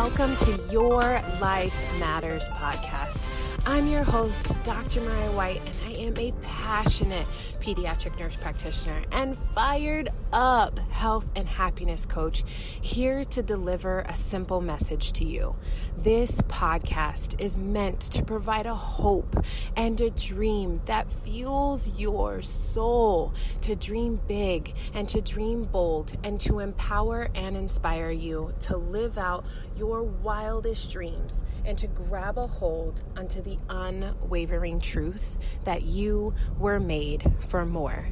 welcome to Your Life Matters podcast. I'm your host, Dr. Mariah White, and I am a passionate pediatric nurse practitioner and fired up health and happiness coach, here to deliver a simple message to you. This podcast is meant to provide a hope and a dream that fuels your soul to dream big and to dream bold and to empower and inspire you to live out your wildest dreams and to grab a hold onto the unwavering truth that you were made for more.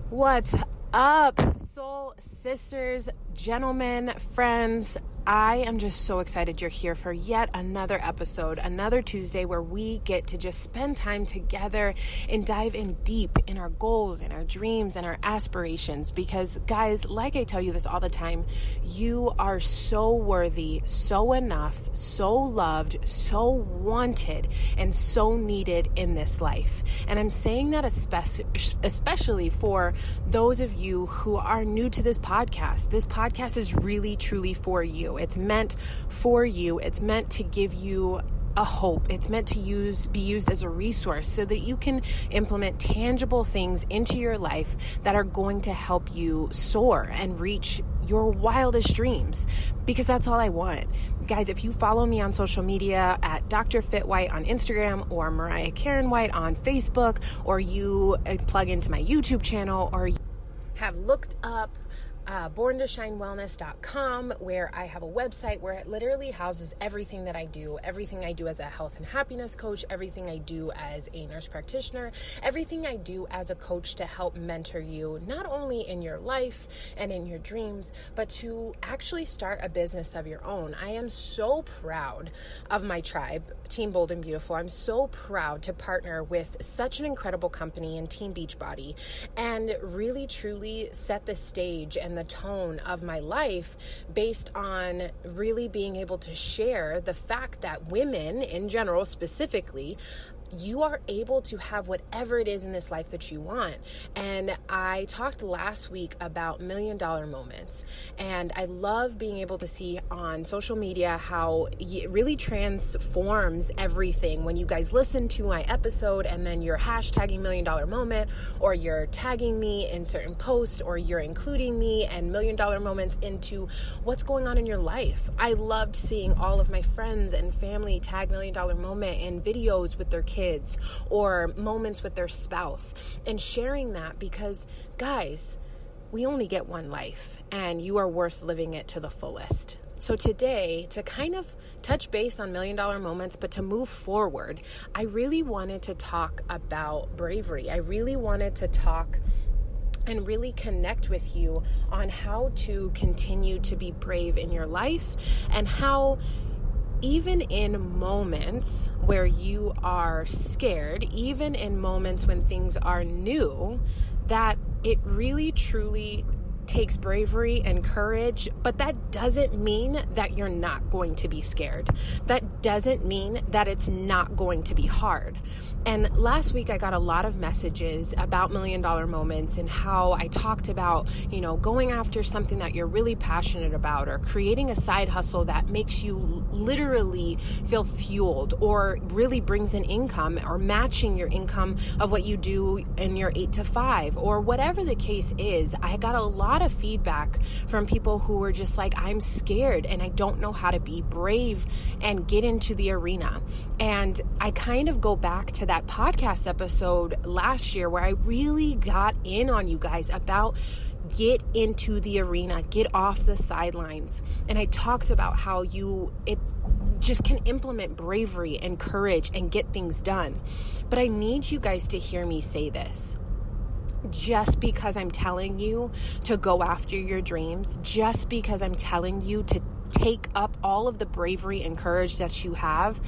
What's up, soul sisters, gentlemen, friends? I am just so excited you're here for yet another episode, another Tuesday where we get to just spend time together and dive in deep in our goals and our dreams and our aspirations. Because guys, like I tell you this all the time, you are so worthy, so enough, so loved, so wanted, and so needed in this life. And I'm saying that especially for those of you who are new to this podcast. This podcast is really, truly for you. It's meant for you. It's meant to give you a hope. It's meant to be used as a resource so that you can implement tangible things into your life that are going to help you soar and reach your wildest dreams, because that's all I want. Guys, if you follow me on social media at Dr. Fit White on Instagram or Mariah Karen White on Facebook, or you plug into my YouTube channel, or you have looked up borntoshinewellness.com, where I have a website where it literally houses everything that I do, everything I do as a health and happiness coach, everything I do as a nurse practitioner, everything I do as a coach to help mentor you, not only in your life and in your dreams, but to actually start a business of your own. I am so proud of my tribe, Team Bold and Beautiful. I'm so proud to partner with such an incredible company in Team Beachbody and really, truly set the stage and the tone of my life based on really being able to share the fact that women in general, specifically, you are able to have whatever it is in this life that you want. And I talked last week about $1 million moments. And I love being able to see on social media how it really transforms everything when you guys listen to my episode and then you're hashtagging $1 million moment, or you're tagging me in certain posts, or you're including me and $1 million moments into what's going on in your life. I loved seeing all of my friends and family tag $1 million moment in videos with their kids or moments with their spouse, and sharing that, because guys, we only get one life and you are worth living it to the fullest. So today, to kind of touch base on $1 million moments, but to move forward, I really wanted to talk about bravery. I really wanted to talk and really connect with you on how to continue to be brave in your life, and how even in moments where you are scared, even in moments when things are new, that it really truly takes bravery and courage. But that doesn't mean that you're not going to be scared. That doesn't mean that it's not going to be hard. And last week I got a lot of messages about $1 million moments and how I talked about, going after something that you're really passionate about, or creating a side hustle that makes you literally feel fueled, or really brings in income, or matching your income of what you do in your 8 to 5, or whatever the case is. I got a lot of feedback from people who were just like, I'm scared and I don't know how to be brave and get into the arena. And I kind of go back to that podcast episode last year where I really got in on you guys about get into the arena, get off the sidelines. And I talked about how it just can implement bravery and courage and get things done. But I need you guys to hear me say this. Just because I'm telling you to go after your dreams, just because I'm telling you to take up all of the bravery and courage that you have,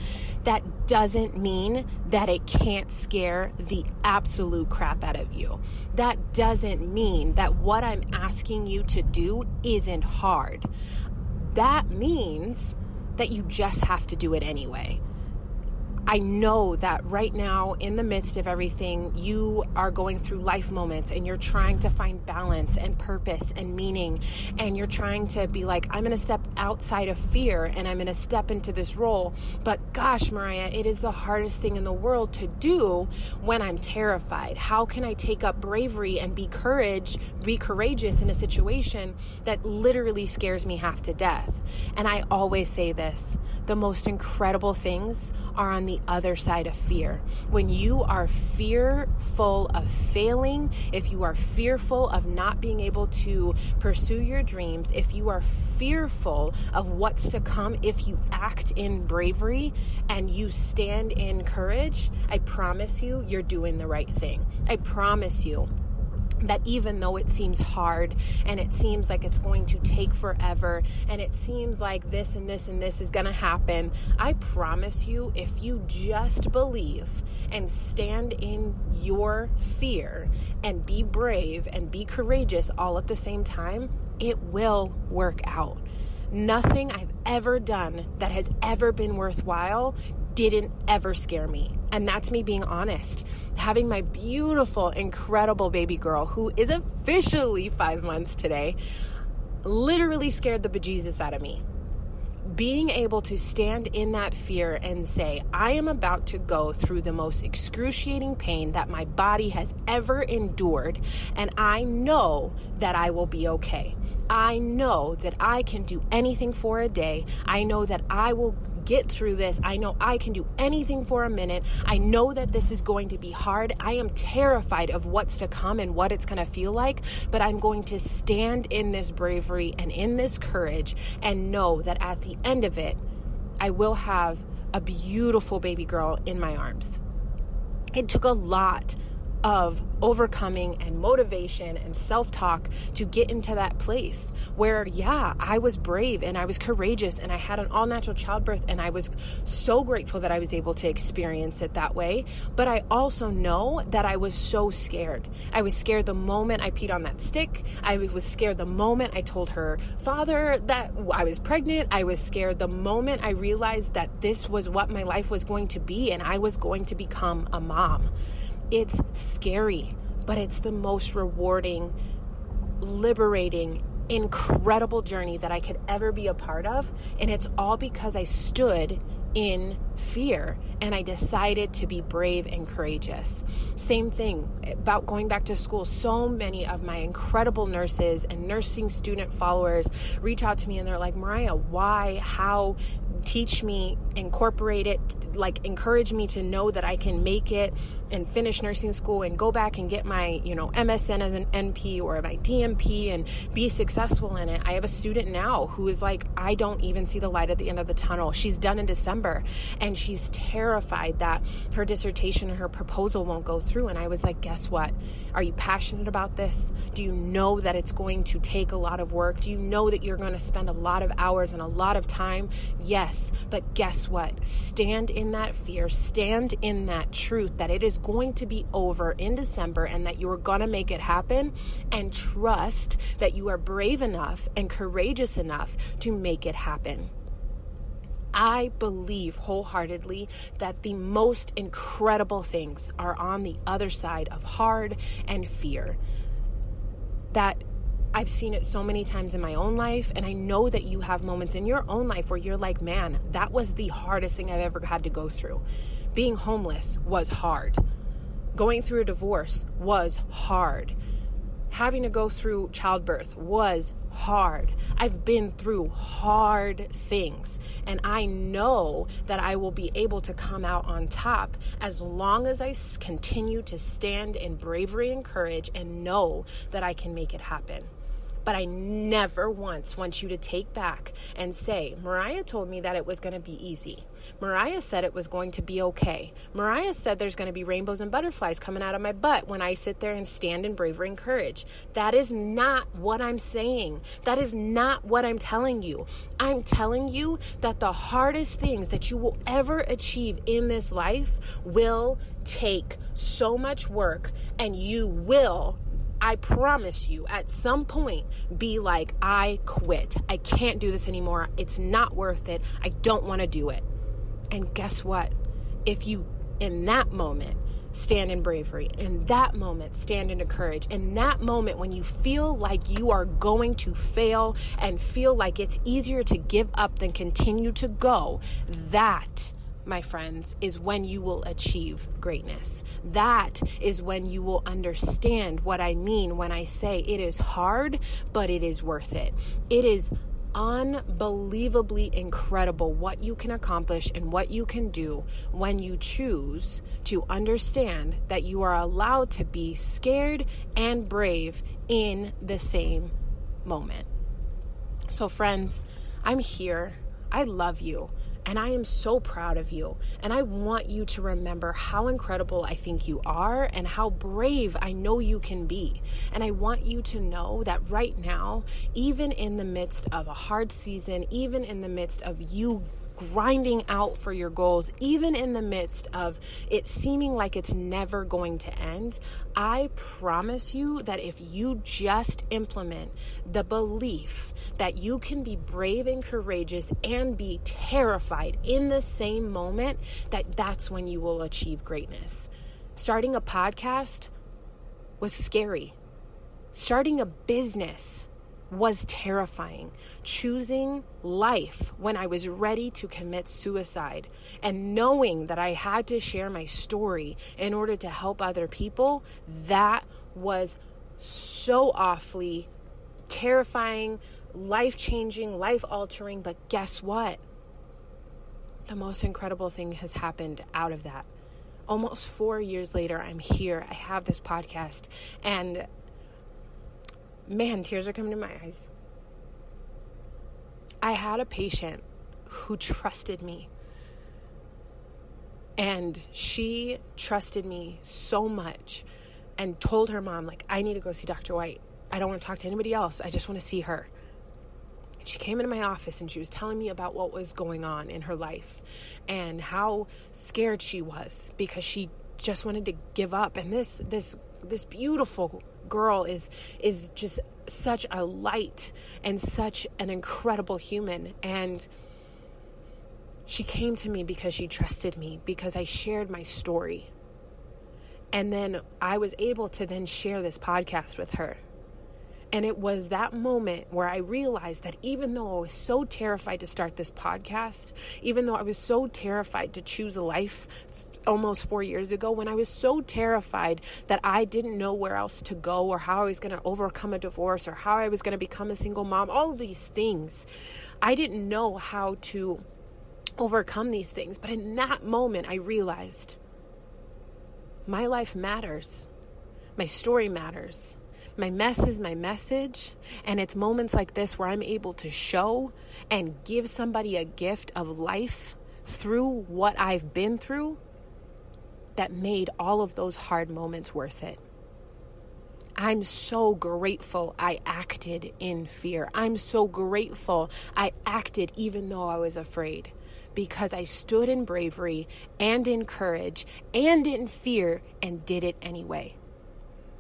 that doesn't mean that it can't scare the absolute crap out of you. That doesn't mean that what I'm asking you to do isn't hard. That means that you just have to do it anyway. I know that right now, in the midst of everything, you are going through life moments and you're trying to find balance and purpose and meaning. And you're trying to be like, I'm going to step outside of fear and I'm going to step into this role. But gosh, Mariah, it is the hardest thing in the world to do when I'm terrified. How can I take up bravery and be courageous in a situation that literally scares me half to death? And I always say this, the most incredible things are on the other side of fear. When you are fearful of failing, if you are fearful of not being able to pursue your dreams, if you are fearful of what's to come, if you act in bravery and you stand in courage, I promise you, you're doing the right thing. I promise you that even though it seems hard and it seems like it's going to take forever and it seems like this and this and this is going to happen, I promise you, if you just believe and stand in your fear and be brave and be courageous all at the same time, it will work out. Nothing I've ever done that has ever been worthwhile didn't ever scare me. And that's me being honest. Having my beautiful, incredible baby girl, who is officially 5 months today, literally scared the bejesus out of me. Being able to stand in that fear and say, I am about to go through the most excruciating pain that my body has ever endured, and I know that I will be okay. I know that I can do anything for a day. I know that I will get through this. I know I can do anything for a minute. I know that this is going to be hard. I am terrified of what's to come and what it's going to feel like, but I'm going to stand in this bravery and in this courage and know that at the end of it, I will have a beautiful baby girl in my arms. It took a lot of overcoming and motivation and self-talk to get into that place where, yeah, I was brave and I was courageous and I had an all-natural childbirth and I was so grateful that I was able to experience it that way. But I also know that I was so scared. I was scared the moment I peed on that stick. I was scared the moment I told her father that I was pregnant. I was scared the moment I realized that this was what my life was going to be and I was going to become a mom. It's scary, but it's the most rewarding, liberating, incredible journey that I could ever be a part of. And it's all because I stood in fear and I decided to be brave and courageous. Same thing about going back to school. So many of my incredible nurses and nursing student followers reach out to me and they're like, Mariah, why, how, teach me, incorporate it, like encourage me to know that I can make it and finish nursing school and go back and get my, MSN as an NP or my DMP and be successful in it. I have a student now who is like, I don't even see the light at the end of the tunnel. She's done in December and she's terrified that her dissertation and her proposal won't go through. And I was like, guess what? Are you passionate about this? Do you know that it's going to take a lot of work? Do you know that you're going to spend a lot of hours and a lot of time? Yes, but guess what? Stand in that fear, stand in that truth that it is going to be over in December and that you are going to make it happen, and trust that you are brave enough and courageous enough to make it happen. I believe wholeheartedly that the most incredible things are on the other side of hard and fear. That I've seen it so many times in my own life, and I know that you have moments in your own life where you're like, man, that was the hardest thing I've ever had to go through. Being homeless was hard. Going through a divorce was hard. Having to go through childbirth was hard. I've been through hard things, and I know that I will be able to come out on top as long as I continue to stand in bravery and courage and know that I can make it happen. But I never once want you to take back and say, Mariah told me that it was going to be easy. Mariah said it was going to be okay. Mariah said there's going to be rainbows and butterflies coming out of my butt when I sit there and stand in bravery and courage. That is not what I'm saying. That is not what I'm telling you. I'm telling you that the hardest things that you will ever achieve in this life will take so much work, and you will, I promise you, at some point be like, I quit. I can't do this anymore. It's not worth it. I don't want to do it. And guess what? if you, in that moment, stand in bravery, in that moment, stand in courage, in that moment when you feel like you are going to fail and feel like it's easier to give up than continue to go, that, my friends, is when you will achieve greatness. That is when you will understand what I mean when I say it is hard, but it is worth it. It is unbelievably incredible what you can accomplish and what you can do when you choose to understand that you are allowed to be scared and brave in the same moment. So friends, I'm here. I love you. And I am so proud of you. And I want you to remember how incredible I think you are and how brave I know you can be. And I want you to know that right now, even in the midst of a hard season, even in the midst of you grinding out for your goals, even in the midst of it seeming like it's never going to end, I promise you that if you just implement the belief that you can be brave and courageous and be terrified in the same moment, that's when you will achieve greatness. Starting a podcast was scary. Starting a business was terrifying. Choosing life when I was ready to commit suicide and knowing that I had to share my story in order to help other people, that was so awfully terrifying, life-changing, life-altering. But guess what? The most incredible thing has happened out of that. Almost 4 years later, I'm here. I have this podcast, and man, tears are coming to my eyes. I had a patient who trusted me. And she trusted me so much and told her mom, like, I need to go see Dr. White. I don't want to talk to anybody else. I just want to see her. And she came into my office and she was telling me about what was going on in her life and how scared she was because she just wanted to give up. And this beautiful girl is just such a light and such an incredible human. And she came to me because she trusted me, because I shared my story. And then I was able to then share this podcast with her. And it was that moment where I realized that even though I was so terrified to start this podcast, even though I was so terrified to choose a life almost 4 years ago, when I was so terrified that I didn't know where else to go or how I was going to overcome a divorce or how I was going to become a single mom, all of these things, I didn't know how to overcome these things. But in that moment, I realized my life matters. My story matters. My mess is my message, and it's moments like this where I'm able to show and give somebody a gift of life through what I've been through that made all of those hard moments worth it. I'm so grateful I acted in fear. I'm so grateful I acted even though I was afraid, because I stood in bravery and in courage and in fear and did it anyway.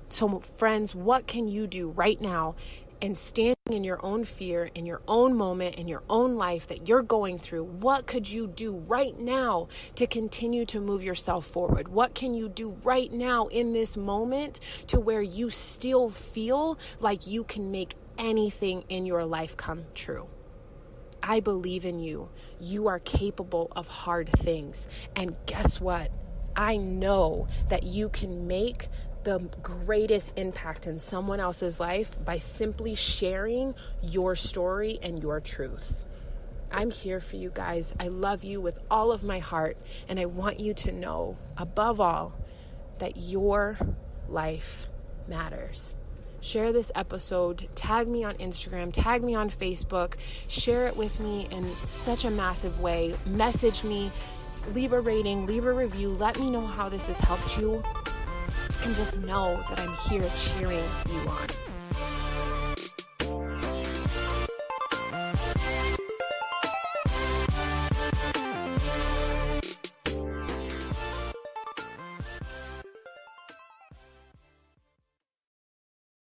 So friends, what can you do right now and standing in your own fear, in your own moment, in your own life that you're going through? What could you do right now to continue to move yourself forward? What can you do right now in this moment to where you still feel like you can make anything in your life come true? I believe in you. You are capable of hard things. And guess what? I know that you can make the greatest impact in someone else's life by simply sharing your story and your truth. I'm here for you guys. I love you with all of my heart, and I want you to know, above all, that your life matters. Share this episode, tag me on Instagram, tag me on Facebook, share it with me in such a massive way. Message me, leave a rating, leave a review, let me know how this has helped you. And just know that I'm here cheering you on.